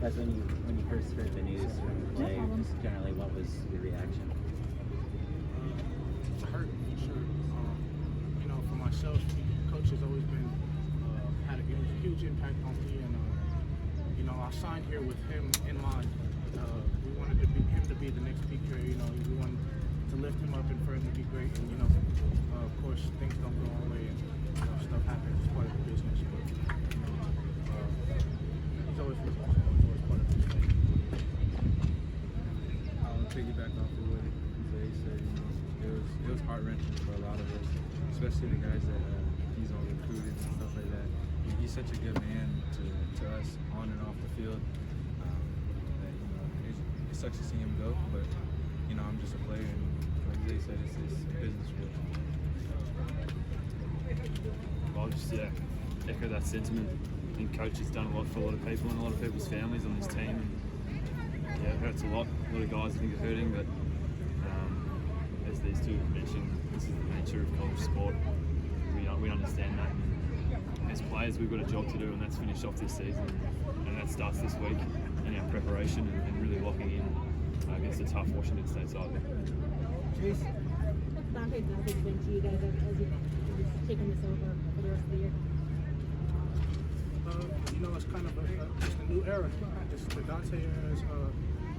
Guys, when you first heard the news from Clay, just generally, what was your reaction? Hurt, for sure. You know, for myself, coach has always been had a huge impact on me, and you know, I signed here with him in mind. We wanted him to be the next speaker. You know, we wanted to lift him up and for him to be great. And you know, of course, things don't go our way, and you know, stuff happens. It's part of the business. But he's always responsible. It's always part of the business. I'll piggyback off of what Zay said. You know, it was heart wrenching for a lot of us, especially the guys that he's all recruited and stuff like that. He's such a good man to us on and off the field. That, you know, it sucks to see him go, but you know, I'm just a player, and like Zay said, it's business for us. I'll just echo that sentiment. I think coach has done a lot for a lot of people and a lot of people's families on this team. And, it hurts a lot. A lot of guys I think are hurting, but as these two have mentioned, this is the nature of college sport. We understand that. And as players, we've got a job to do, and that's finish off this season, and that starts this week in our preparation and really locking in against a tough Washington State side. What's Donte's message been to you guys as you've taken this over for the rest of the year? You know, it's kind of just a new era. The Donte era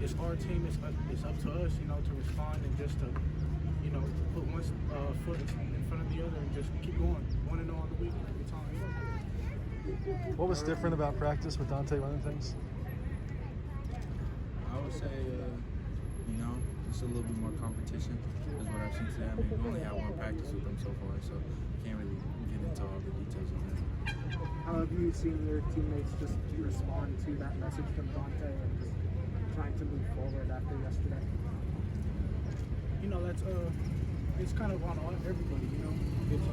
is our team. It's up to us, you know, to respond and just to, you know, put one foot in front of the other and just keep going. 1-0 on the week every time. What was different about practice with Donte running things? I would say, you know, just a little bit more competition is what I've seen today. I mean, we only had one practice with them so far, so can't really get into all the details of that. How have you seen your teammates just respond to that message from Donte and just trying to move forward after yesterday? You know, that's it's kind of on everybody. You know, it's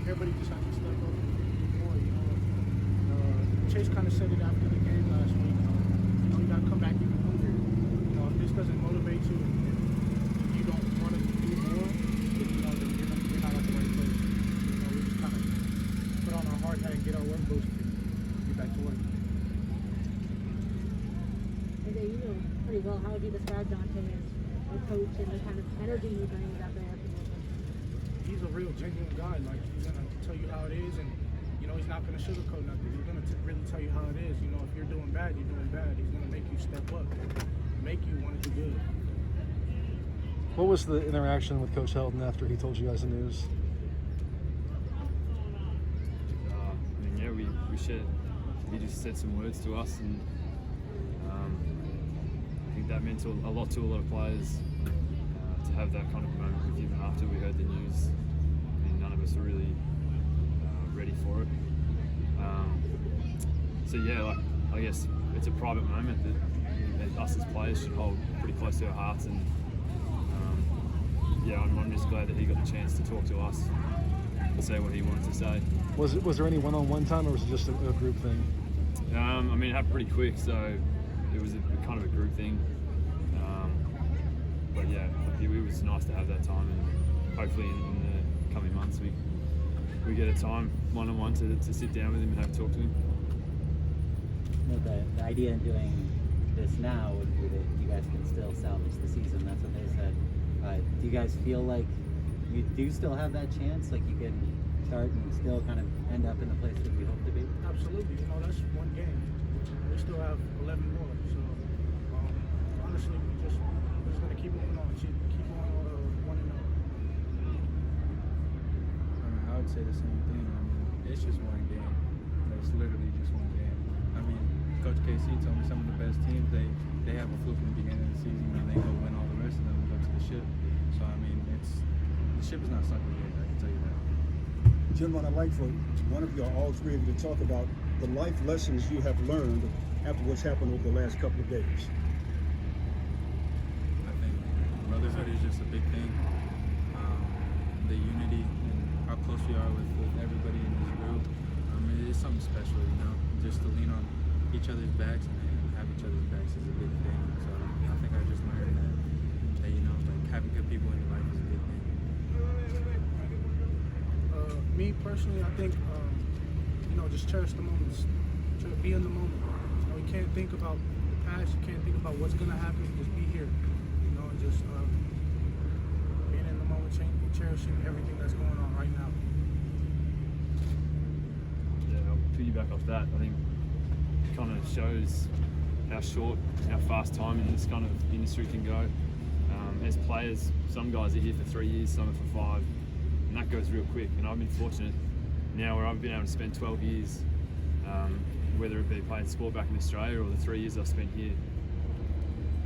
everybody just has to step up more. You know, Chase kind of said it after the game last week. You know, you got to come back even hungrier. You know, if this doesn't motivate you and you don't want to do more, then you know, then you're not at the right place. You know, we just kind of put on our hard hat and get our work boost and get back to work. And you know pretty well, how would you describe Donte as a coach and the kind of energy he brings out there? He's a real genuine guy. Like, he's gonna tell you how it is, and you know, he's not gonna sugarcoat nothing. He's gonna really tell you how it is. You know, if you're doing bad, you're doing bad. He's gonna make you step up, make you want to do good. What was the interaction with Coach Helton after he told you guys the news? I mean, yeah, we shared. He just said some words to us, and I think that meant a lot to a lot of players to have that kind of moment with him after we heard the news. I mean, none of us were really ready for it. So yeah, like, I guess it's a private moment that us as players should hold pretty close to our hearts, and yeah, I'm just glad that he got the chance to talk to us and say what he wanted to say. Was there any one-on-one time, or was it just a group thing? I mean, it happened pretty quick, so it was kind of a group thing. But yeah, it was nice to have that time, and hopefully in the coming months we get a time one-on-one to sit down with him and have a talk to him. You know, the idea in doing this now would be that you guys can still salvage the season. That's what they said. Do you guys feel like you do still have that chance? Like you can start and still kind of end up in the place that we hope to be? Absolutely. You know, that's one game. We still have 11 more. So honestly, we're just gonna keep moving on. Keep on 1-0. I mean, I would say the same thing. I mean, it's just one game. It's literally just one game. I mean, Coach KC told me some of the best teams, they have a fluke in the beginning of the season and they go win all the rest of them and go to the ship. So, I mean, the ship is not sunken yet, I can tell you that. Gentlemen, I'd like for one of you or all three of you to talk about the life lessons you have learned after what's happened over the last couple of days. I think brotherhood is just a big thing. The unity and how close we are with everybody in this group. I mean, it's something special, you know. Just to lean on each other's backs and have each other's backs is a big thing. So I think I just learned that you know, like having good people in your life is a big thing. Me personally, I think you know, just cherish the moments. Be in the moment. You know, you can't think about past. You can't think about what's gonna happen. Just be here, you know, and just being in the moment, cherishing everything that's going on right now. Yeah, I'll piggyback off that. I think it kind of shows how short, how fast time in this kind of industry can go. As players, some guys are here for 3 years, some are for 5, and that goes real quick. And I've been fortunate now where I've been able to spend 12 years, whether it be playing sport back in Australia or the 3 years I've spent here.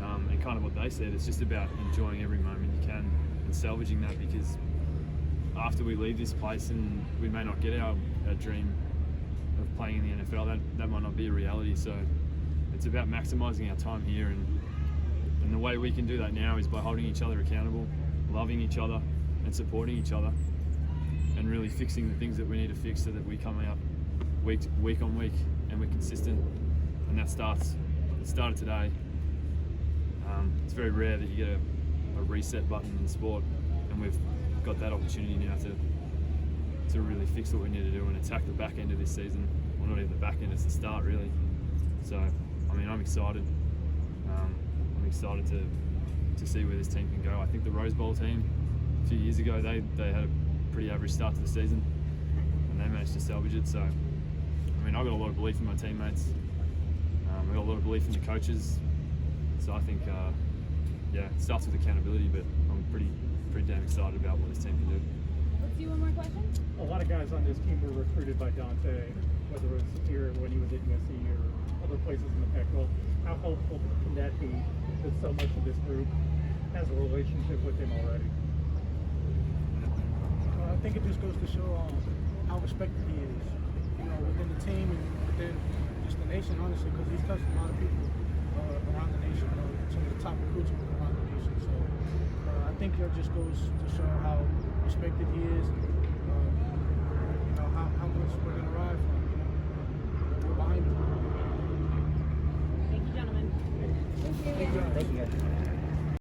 And kind of what they said, it's just about enjoying every moment you can and salvaging that, because after we leave this place and we may not get our dream of playing in the NFL, that might not be a reality. So it's about maximising our time here, and the way we can do that now is by holding each other accountable, loving each other and supporting each other, and really fixing the things that we need to fix so that we come out week on week and we're consistent. And it started today. It's very rare that you get a reset button in sport, and we've got that opportunity now to really fix what we need to do and attack the back end of this season. Well, not even the back end, it's the start really. So, I mean, I'm excited. I'm excited to see where this team can go. I think the Rose Bowl team a few years ago, they had a pretty average start to the season, and they managed to salvage it. So, I mean, I've got a lot of belief in my teammates. I've got a lot of belief in the coaches. So I think, it starts with accountability, but I'm pretty damn excited about what this team can do. Let's do one more question. A lot of guys on this team were recruited by Donte, whether it was here when he was at USC or other places in the Pac-12. How helpful can that be that so much of this group has a relationship with him already? I think it just goes to show how respected he is, you know, within the team and within just the nation, honestly, because he's touched a lot of people around the nation, some of the top recruits around the nation. So I think it just goes to show how respected he is, and you know, how much we're going to ride for him. You know, we're behind him. Thank you, gentlemen. Thank you guys.